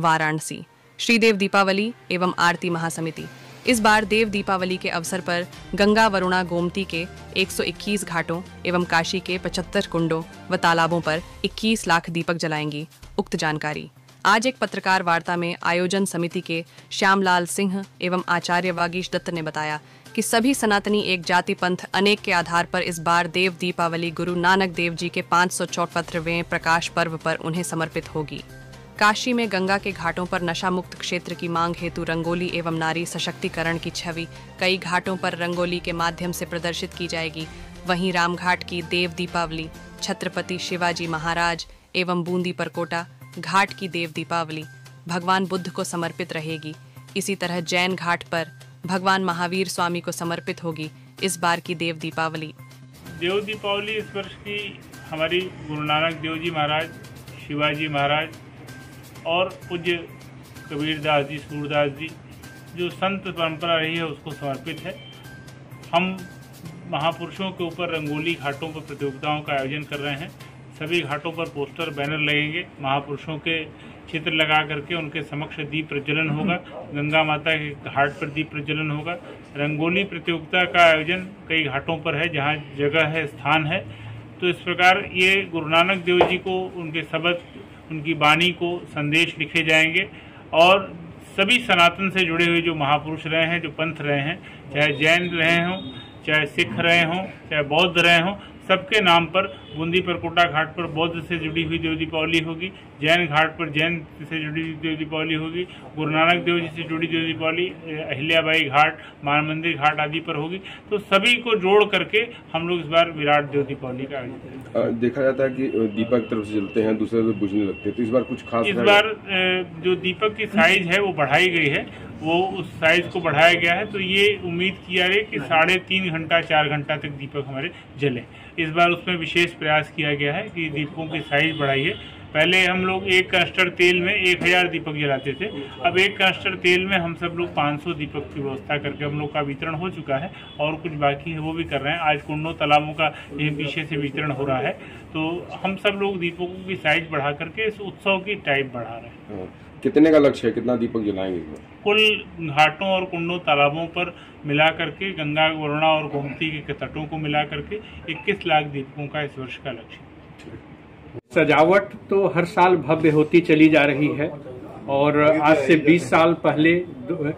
वाराणसी। श्रीदेव दीपावली एवं आरती महासमिति। इस बार देव दीपावली के अवसर पर गंगा, वरुणा, गोमती के 121 घाटों एवं काशी के 75 कुंडों व तालाबों पर 21 लाख दीपक जलाएंगी। उक्त जानकारी आज एक पत्रकार वार्ता में आयोजन समिति के श्यामलाल सिंह एवं आचार्य वागीश दत्त ने बताया कि सभी सनातनी एक जाति पंथ अनेक के आधार पर इस बार देव दीपावली गुरु नानक देव जी के 574वें प्रकाश पर्व पर उन्हें समर्पित होगी। काशी में गंगा के घाटों पर नशा मुक्त क्षेत्र की मांग हेतु रंगोली एवं नारी सशक्तिकरण की छवि कई घाटों पर रंगोली के माध्यम से प्रदर्शित की जाएगी। वहीं रामघाट की देव दीपावली छत्रपति शिवाजी महाराज एवं बूंदी परकोटा घाट की देव दीपावली भगवान बुद्ध को समर्पित रहेगी। इसी तरह जैन घाट पर भगवान महावीर स्वामी को समर्पित होगी इस बार की देव दीपावली। देव दीपावली इस वर्ष की हमारी गुरु नानक देव जी महाराज, शिवाजी महाराज और पूज्य कबीरदास जी, सूरदास जी जो संत परंपरा रही है उसको समर्पित है। हम महापुरुषों के ऊपर रंगोली घाटों पर प्रतियोगिताओं का आयोजन कर रहे हैं। सभी घाटों पर पोस्टर, बैनर लगेंगे। महापुरुषों के चित्र लगा करके उनके समक्ष दीप प्रज्वलन होगा। गंगा माता के घाट पर दीप प्रज्वलन होगा। रंगोली प्रतियोगिता का आयोजन कई घाटों पर है जहाँ जगह है, स्थान है। तो इस प्रकार ये गुरु नानक देव जी को, उनके शब्द, उनकी वाणी को संदेश लिखे जाएंगे और सभी सनातन से जुड़े हुए जो महापुरुष रहे हैं, जो पंथ रहे हैं, चाहे जैन रहे हों, चाहे सिख रहे हों, चाहे बौद्ध रहे हों, सबके नाम पर बूंदी परकोटा घाट पर बौद्ध से जुड़ी हुई देव दीपावली होगी। जैन घाट पर जैन से जुड़ी हुई देव दीपावली होगी। गुरु नानक देव जी से जुड़ी देव दीपावली अहिल्याबाई घाट, मान मंदिर घाट आदि पर होगी। तो सभी को जोड़ करके हम लोग इस बार विराट देव दीपावली का आयोजन करेंगे। देखा जाता है कि दीपक एक तरफ से जलते हैं, दूसरे से बुझने लगते हैं, तो इस बार कुछ खास? इस बार जो दीपक की साइज है वो बढ़ाई गई है, वो उस साइज को बढ़ाया गया है। तो ये उम्मीद की जा रही है कि 3.5 घंटा 4 घंटा तक दीपक हमारे जले। इस बार उसमें विशेष प्रयास किया गया है कि दीपकों की साइज बढ़ाई है। पहले हम लोग 1 कनस्टर तेल में 1000 दीपक जलाते थे। अब 1 कनस्टर तेल में हम सब लोग 500 दीपक की व्यवस्था करके हम लोग का वितरण हो चुका है और कुछ बाकी है वो भी कर रहे हैं। आज कुंडों तालाबों का ये पीछे से वितरण हो रहा है। तो हम सब लोग दीपकों की साइज बढ़ा करके इस उत्सव की टाइप बढ़ा रहे हैं। कितने का लक्ष्य है, कितना दीपक जलाएंगे? कुल घाटों और कुंडों तालाबों पर मिला करके, गंगा, वरुणा और गोमती के तटों को मिला करके 21 लाख दीपकों का इस वर्ष का लक्ष्य। सजावट तो हर साल भव्य होती चली जा रही है और आज से 20 साल पहले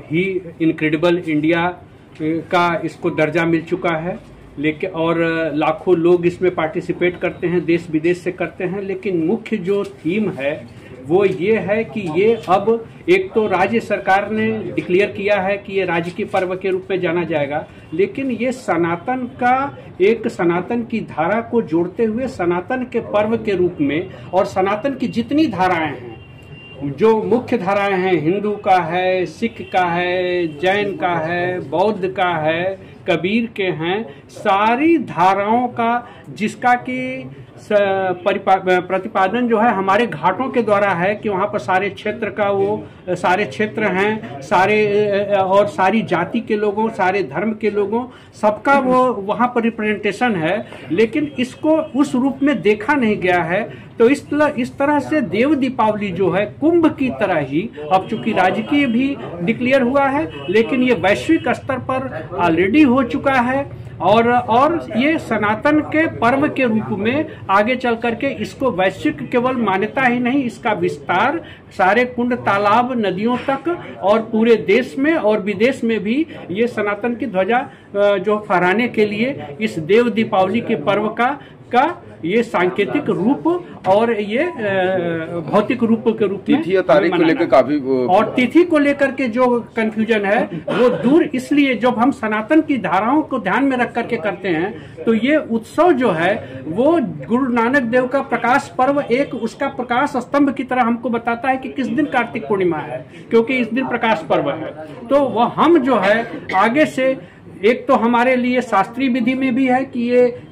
ही इनक्रेडिबल इंडिया का इसको दर्जा मिल चुका है। लेकिन और लाखों लोग इसमें पार्टिसिपेट करते हैं, देश विदेश से करते हैं। लेकिन मुख्य जो थीम है वो ये है कि ये अब एक तो राज्य सरकार ने डिक्लेयर किया है कि ये राजकीय पर्व के रूप में जाना जाएगा, लेकिन ये सनातन का एक सनातन की धारा को जोड़ते हुए सनातन के पर्व के रूप में, और सनातन की जितनी धाराएं हैं, जो मुख्य धाराएं हैं, हिंदू का है, सिख का है, जैन का है, बौद्ध का है, कबीर के हैं, सारी धाराओं का जिसका कि प्रतिपादन जो है हमारे घाटों के द्वारा है कि वहाँ पर सारे क्षेत्र का वो सारे क्षेत्र हैं, सारे और सारी जाति के लोगों, सारे धर्म के लोगों, सबका वो वहाँ पर रिप्रेजेंटेशन है। लेकिन इसको उस रूप में देखा नहीं गया है। तो इस तरह से देव दीपावली जो है कुंभ की तरह ही, अब चूंकि राजकीय भी डिक्लेयर हुआ है लेकिन ये वैश्विक स्तर पर ऑलरेडी हो चुका है और ये सनातन के पर्व के रूप में आगे चल करके इसको वैश्विक केवल मान्यता ही नहीं, इसका विस्तार सारे कुंड, तालाब, नदियों तक और पूरे देश में और विदेश में भी ये सनातन की ध्वजा जो फहराने के लिए इस देव दीपावली के पर्व का ये सांकेतिक रूप और ये भौतिक रूप के रूप में, तिथि या तारीख को लेकर काफी और तिथि को लेकर के जो कंफ्यूजन है वो दूर, इसलिए जब हम सनातन की धाराओं को ध्यान में रख करके करते हैं तो ये उत्सव जो है वो गुरु नानक देव का प्रकाश पर्व एक उसका प्रकाश स्तंभ की तरह हमको बताता है कि किस दिन कार्तिक पूर्णिमा है, क्योंकि इस दिन प्रकाश पर्व है। तो वह हम जो है आगे से एक तो हमारे लिए शास्त्रीय विधि में भी है कि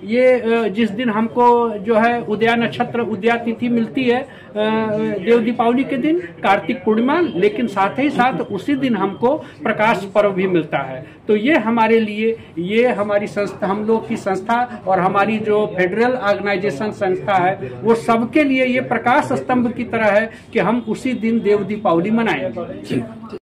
ये जिस दिन हमको जो है उदया नक्षत्र उदया तिथि मिलती है देव दीपावली के दिन कार्तिक पूर्णिमा, लेकिन साथ ही साथ उसी दिन हमको प्रकाश पर्व भी मिलता है। तो ये हमारे लिए, ये हमारी संस्था, हम लोग की संस्था और हमारी जो फेडरल ऑर्गेनाइजेशन संस्था है वो सबके लिए ये प्रकाश स्तंभ की तरह है कि हम उसी दिन देव दीपावली मनाएंगे।